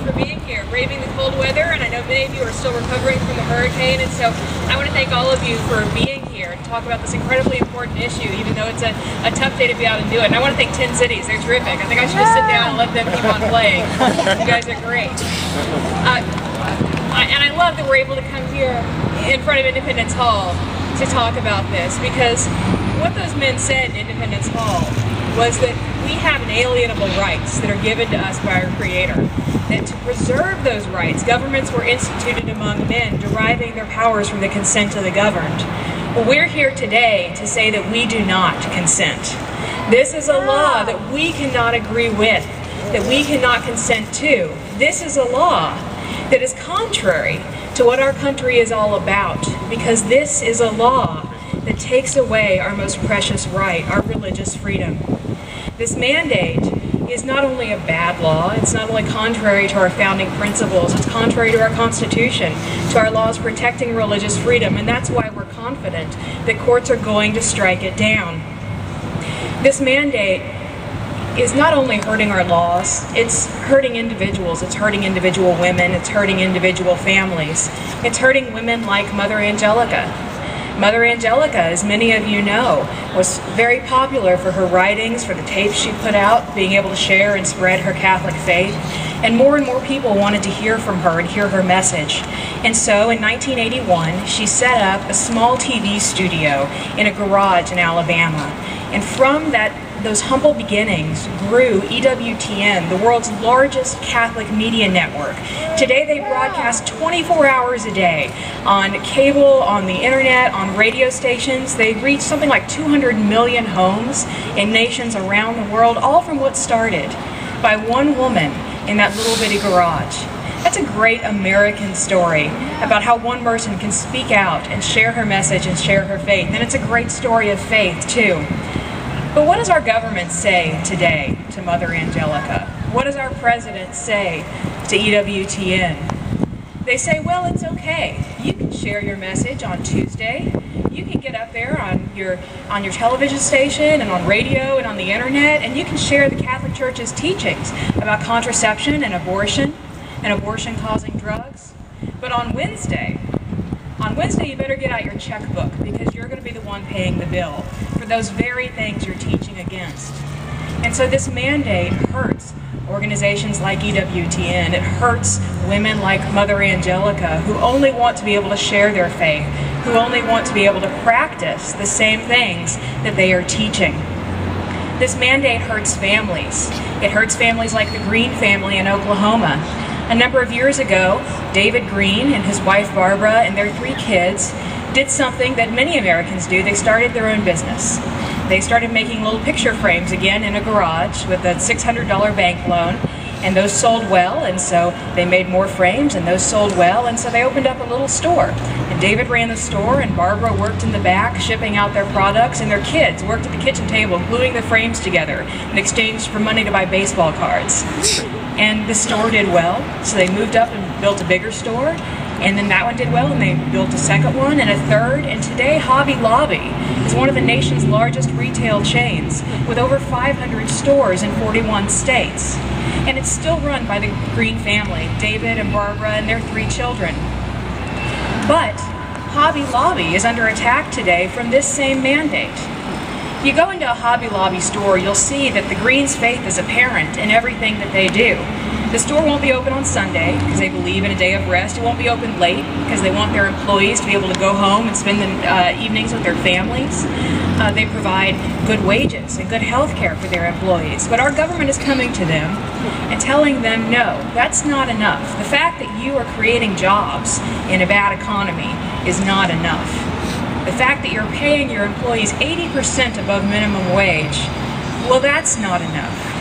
for being here, braving the cold weather, and I know many of you are still recovering from the hurricane, and so I want to thank all of you for being here to talk about this incredibly important issue, even though it's a tough day to be out and do it. And I want to thank 10 Cities. They're terrific. I think I should just sit down and let them keep on playing. You guys are great. And I love that we're able to come here in front of Independence Hall to talk about this, because what those men said in Independence Hall was that we have inalienable rights that are given to us by our Creator. That to preserve those rights, governments were instituted among men, deriving their powers from the consent of the governed. Well, we're here today to say that we do not consent. This is a law that we cannot agree with, that we cannot consent to. This is a law that is contrary to what our country is all about, because this is a law that takes away our most precious right, our religious freedom. This mandate is not only a bad law, it's not only contrary to our founding principles, it's contrary to our Constitution, to our laws protecting religious freedom, and that's why we're confident that courts are going to strike it down. This mandate is not only hurting our laws, it's hurting individuals, it's hurting individual women, it's hurting individual families. It's hurting women like Mother Angelica. Mother Angelica, as many of you know, was very popular for her writings, for the tapes she put out, being able to share and spread her Catholic faith. And more people wanted to hear from her and hear her message. And so in 1981, she set up a small TV studio in a garage in Alabama. And from those humble beginnings grew EWTN, the world's largest Catholic media network. Today they broadcast 24 hours a day on cable, on the internet, on radio stations. They reach something like 200 million homes in nations around the world, all from what started by one woman in that little bitty garage. That's a great American story about how one person can speak out and share her message and share her faith. And it's a great story of faith too. But what does our government say today to Mother Angelica? What does our president say to EWTN? They say, well, it's okay. You can share your message on Tuesday. You can get up there on your television station and on radio and on the internet, and you can share the Catholic Church's teachings about contraception and abortion causing drugs. But on Wednesday you better get out your checkbook, because you're going to be the one paying the bill for those very things you're teaching against. And so this mandate hurts organizations like EWTN. It hurts women like Mother Angelica, who only want to be able to share their faith, who only want to be able to practice the same things that they are teaching. This mandate hurts families. It hurts families like the Green family in Oklahoma. A number of years ago, David Green and his wife Barbara and their 3 kids did something that many Americans do. They started their own business. They started making little picture frames again in a garage with a $600 bank loan, and those sold well, and so they made more frames, and those sold well, and so they opened up a little store. And David ran the store, and Barbara worked in the back shipping out their products, and their kids worked at the kitchen table gluing the frames together in exchange for money to buy baseball cards. And the store did well, so they moved up and built a bigger store, and then that one did well, and they built a second one and a third, and today Hobby Lobby is one of the nation's largest retail chains with over 500 stores in 41 states. And it's still run by the Green family, David and Barbara and their 3 children. But Hobby Lobby is under attack today from this same mandate. If you go into a Hobby Lobby store, you'll see that the Greens' faith is apparent in everything that they do. The store won't be open on Sunday because they believe in a day of rest. It won't be open late because they want their employees to be able to go home and spend the evenings with their families. They provide good wages and good health care for their employees. But our government is coming to them and telling them, no, that's not enough. The fact that you are creating jobs in a bad economy is not enough. The fact that you're paying your employees 80% above minimum wage, well, that's not enough.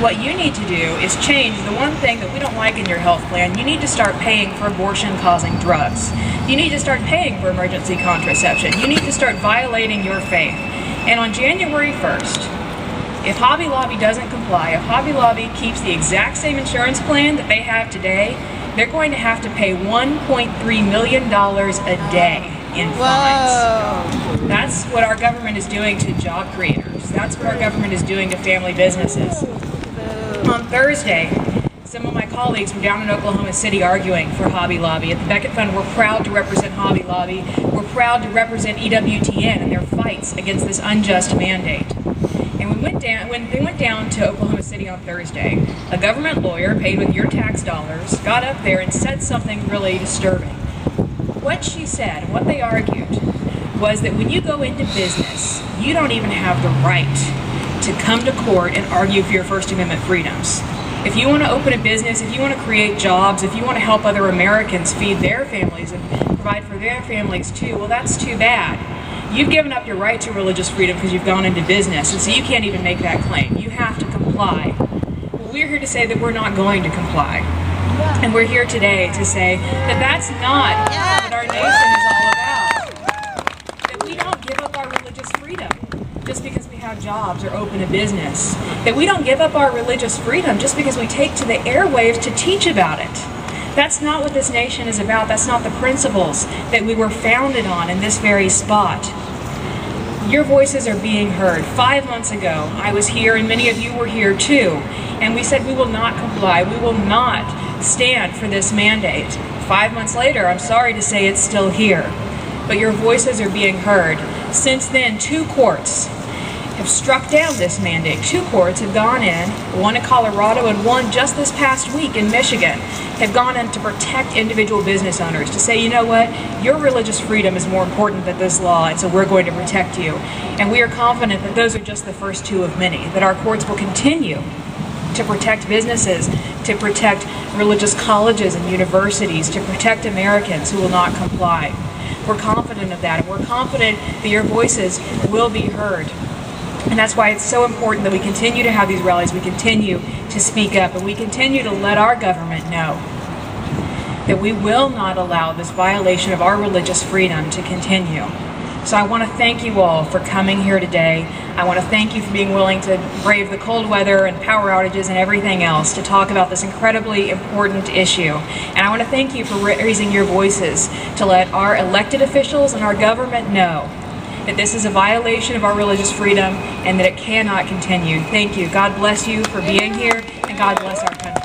What you need to do is change the one thing that we don't like in your health plan. You need to start paying for abortion-causing drugs. You need to start paying for emergency contraception. You need to start violating your faith. And on January 1st, if Hobby Lobby doesn't comply, if Hobby Lobby keeps the exact same insurance plan that they have today, they're going to have to pay $1.3 million a day in fines. That's what our government is doing to job creators. That's what our government is doing to family businesses. On Thursday, Some of my colleagues were down in Oklahoma City arguing for Hobby Lobby. At the Beckett Fund, we're proud to represent Hobby Lobby. We're proud to represent EWTN in their fights against this unjust mandate. And when they went down to Oklahoma City on Thursday, a government lawyer paid with your tax dollars got up there and said something really disturbing. What she said, what they argued, was that when you go into business, you don't even have the right to come to court and argue for your First Amendment freedoms. If you want to open a business, if you want to create jobs, if you want to help other Americans feed their families and provide for their families too, well, that's too bad. You've given up your right to religious freedom because you've gone into business, and so you can't even make that claim. You have to comply. Well, we're here to say that we're not going to comply. And we're here today to say that that's not what our nation is all about. That we don't give up our religious freedom just because we have jobs or open a business. That we don't give up our religious freedom just because we take to the airwaves to teach about it. That's not what this nation is about. That's not the principles that we were founded on in this very spot. Your voices are being heard. 5 months ago, I was here, and many of you were here too, and we said we will not comply. We will not stand for this mandate. 5 months later, I'm sorry to say it's still here, but your voices are being heard. Since then, 2 courts have struck down this mandate. 2 courts have gone in, one in Colorado and one just this past week in Michigan, have gone in to protect individual business owners, to say, you know what, your religious freedom is more important than this law, and so we're going to protect you. And we are confident that those are just the first 2 of many, that our courts will continue to protect businesses, to protect religious colleges and universities, to protect Americans who will not comply. We're confident of that, and we're confident that your voices will be heard. And that's why it's so important that we continue to have these rallies, we continue to speak up, and we continue to let our government know that we will not allow this violation of our religious freedom to continue. So I want to thank you all for coming here today. I want to thank you for being willing to brave the cold weather and power outages and everything else to talk about this incredibly important issue. And I want to thank you for raising your voices to let our elected officials and our government know that this is a violation of our religious freedom and that it cannot continue. Thank you. God bless you for being here, and God bless our country.